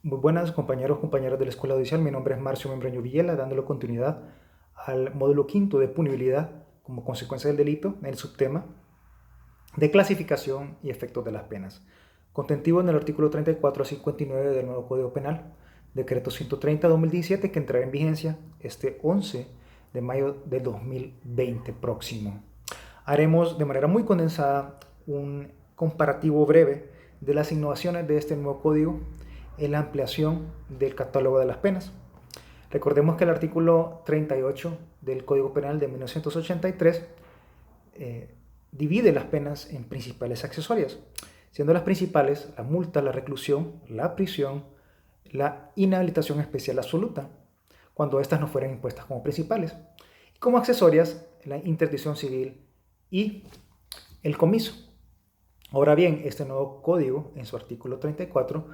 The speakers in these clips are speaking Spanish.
Muy buenas compañeros, compañeras de la Escuela Judicial. Mi nombre es Marcio Membreño Villela, dándole continuidad al módulo quinto de punibilidad como consecuencia del delito en el subtema de clasificación y efectos de las penas. Contenido en el artículo 34 a 59 del nuevo Código Penal, decreto 130/2017, que entrará en vigencia este 11 de mayo de 2020 próximo. Haremos de manera muy condensada un comparativo breve de las innovaciones de este nuevo código en la ampliación del catálogo de las penas. Recordemos que el artículo 38 del Código Penal de 1983 divide las penas en principales y accesorias, siendo las principales la multa, la reclusión, la prisión, la inhabilitación especial absoluta, cuando éstas no fueran impuestas como principales, y como accesorias la interdicción civil y el comiso. Ahora bien, este nuevo código, en su artículo 34,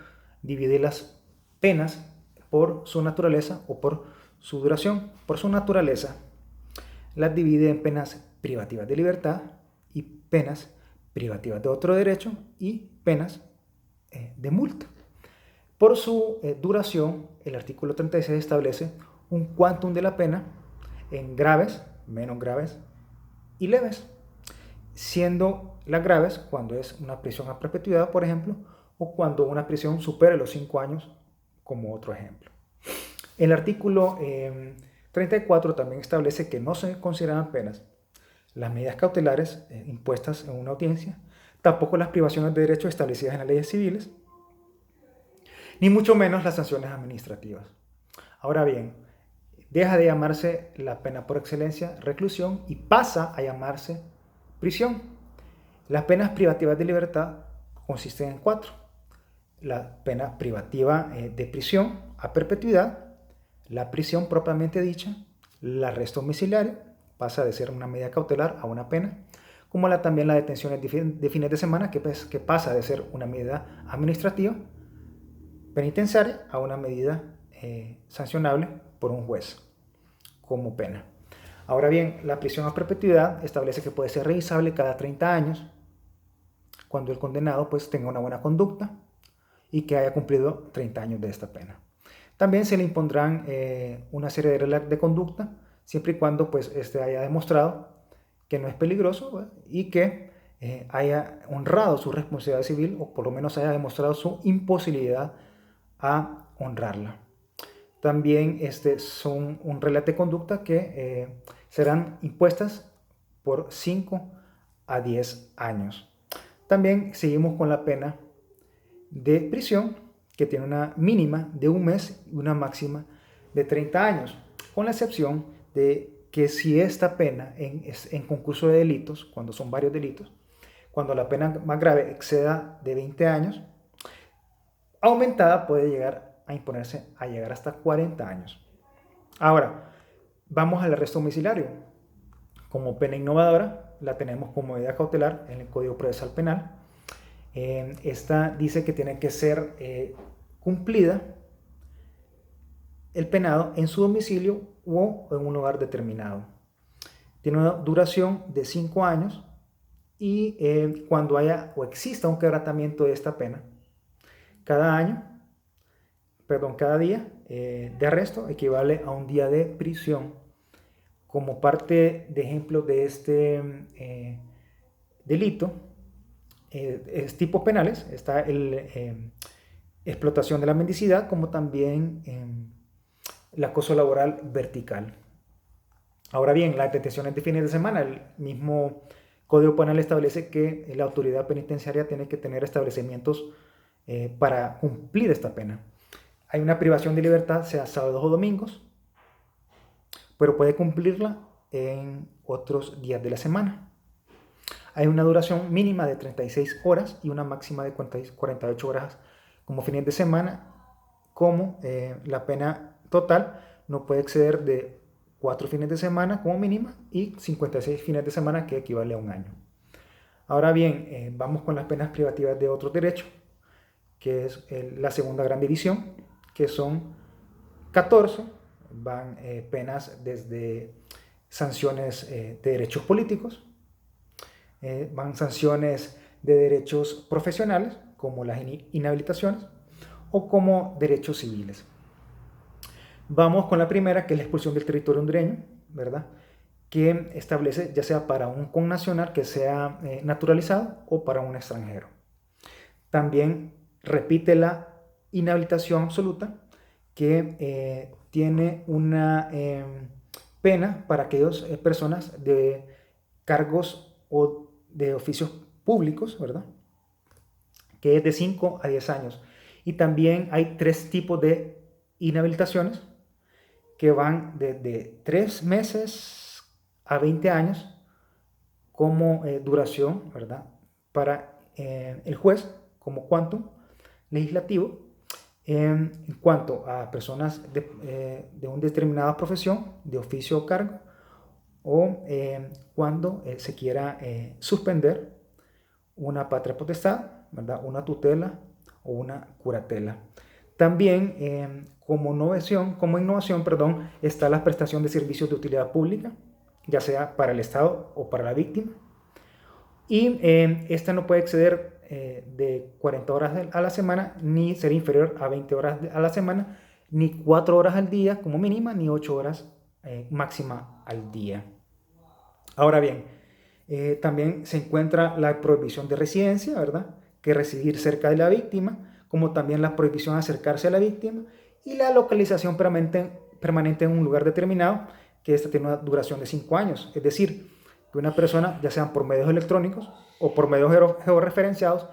divide las penas por su naturaleza o por su duración. Por su naturaleza, las divide en penas privativas de libertad y penas privativas de otro derecho y penas de multa. Por su duración, el artículo 36 establece un quantum de la pena en graves, menos graves y leves, siendo las graves cuando es una prisión a perpetuidad, por ejemplo, o cuando una prisión supere los 5 años, como otro ejemplo. El artículo 34 también establece que no se consideran penas las medidas cautelares impuestas en una audiencia, tampoco las privaciones de derechos establecidas en las leyes civiles, ni mucho menos las sanciones administrativas. Ahora bien, deja de llamarse la pena por excelencia reclusión y pasa a llamarse prisión. Las penas privativas de libertad consisten en 4. La pena privativa de prisión a perpetuidad, la prisión propiamente dicha, el arresto domiciliario, pasa de ser una medida cautelar a una pena, como también la detención de fines de semana, que pasa de ser una medida administrativa penitenciaria a una medida sancionable por un juez como pena. Ahora bien, la prisión a perpetuidad establece que puede ser revisable cada 30 años cuando el condenado pues tenga una buena conducta y que haya cumplido 30 años de esta pena. También se le impondrán una serie de reglas de conducta siempre y cuando pues haya demostrado que no es peligroso, ¿verdad? Y que haya honrado su responsabilidad civil, o por lo menos haya demostrado su imposibilidad a honrarla. También son un reglas de conducta que serán impuestas por 5 a 10 años. También seguimos con la pena de prisión, que tiene una mínima de 1 mes y una máxima de 30 años, con la excepción de que si esta pena en concurso de delitos, cuando son varios delitos, cuando la pena más grave exceda de 20 años, aumentada puede llegar a imponerse a llegar hasta 40 años. Ahora, vamos al arresto domiciliario. Como pena innovadora, la tenemos como medida cautelar en el Código Procesal Penal. Esta dice que tiene que ser cumplida el penado en su domicilio o en un lugar determinado. Tiene una duración de 5 años y cuando haya o exista un quebrantamiento de esta pena, cada día de arresto equivale a un día de prisión. Como parte de ejemplo de este delito, es tipos penales, está el explotación de la mendicidad, como también el acoso laboral vertical. Ahora bien, las detenciones de fines de semana, el mismo Código Penal establece que la autoridad penitenciaria tiene que tener establecimientos para cumplir esta pena. Hay una privación de libertad, sea sábados o domingos, pero puede cumplirla en otros días de la semana. Hay una duración mínima de 36 horas y una máxima de 48 horas como fines de semana, como la pena total no puede exceder de 4 fines de semana como mínima y 56 fines de semana, que equivale a un año. Ahora bien, vamos con las penas privativas de otros derechos, que es la segunda gran división, que son 14, van penas desde sanciones de derechos políticos, van sanciones de derechos profesionales, como las inhabilitaciones, o como derechos civiles. Vamos con la primera, que es la expulsión del territorio hondureño, ¿verdad? Que establece ya sea para un connacional que sea naturalizado o para un extranjero. También repite la inhabilitación absoluta, que tiene una pena para aquellas personas de cargos o de oficios públicos, ¿verdad? Que es de 5 a 10 años. Y también hay 3 tipos de inhabilitaciones que van desde 3 meses a 20 años como duración, ¿verdad? Para el juez como quantum legislativo en cuanto a personas de una determinada profesión, de oficio o cargo, o cuando se quiera suspender una patria potestad, ¿verdad? Una tutela o una curatela. También como innovación, está la prestación de servicios de utilidad pública, ya sea para el Estado o para la víctima. Y esta no puede exceder de 40 horas a la semana, ni ser inferior a 20 horas a la semana, ni 4 horas al día como mínima, ni 8 horas máxima al día. Ahora bien, también se encuentra la prohibición de residencia, ¿verdad? Que residir cerca de la víctima, como también la prohibición de acercarse a la víctima y la localización permanente en un lugar determinado, que esta tiene una duración de 5 años. Es decir, que una persona, ya sean por medios electrónicos o por medios georreferenciados,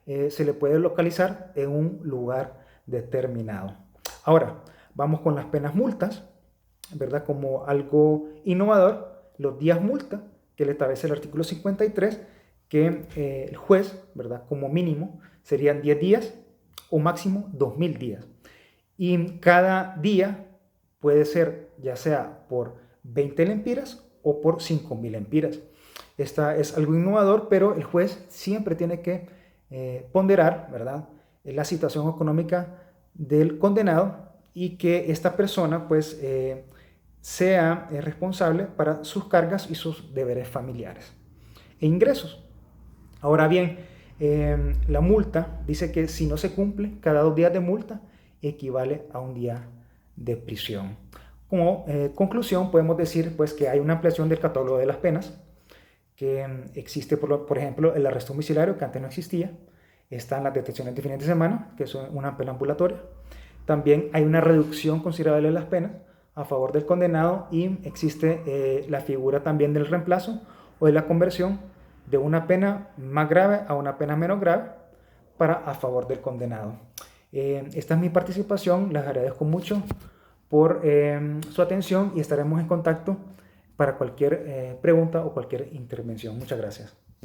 se le puede localizar en un lugar determinado. Ahora, vamos con las penas multas, ¿verdad? Como algo innovador, los días multa, que le establece el artículo 53, que el juez, ¿verdad? Como mínimo serían 10 días o máximo 2.000 días. Y cada día puede ser ya sea por 20 lempiras o por 5.000 lempiras. Esta es algo innovador, pero el juez siempre tiene que ponderar, ¿verdad?, la situación económica del condenado y que esta persona pues sea responsable para sus cargas y sus deberes familiares e ingresos. Ahora bien, la multa dice que si no se cumple, cada 2 días de multa equivale a un día de prisión. Como conclusión, podemos decir pues, que hay una ampliación del catálogo de las penas, que existe, por ejemplo, el arresto domiciliario, que antes no existía. Están las detenciones de fines de semana, que son una pena ambulatoria. También hay una reducción considerable de las penas a favor del condenado y existe la figura también del reemplazo o de la conversión de una pena más grave a una pena menos grave a favor del condenado. Esta es mi participación, les agradezco mucho por su atención y estaremos en contacto para cualquier pregunta o cualquier intervención. Muchas gracias.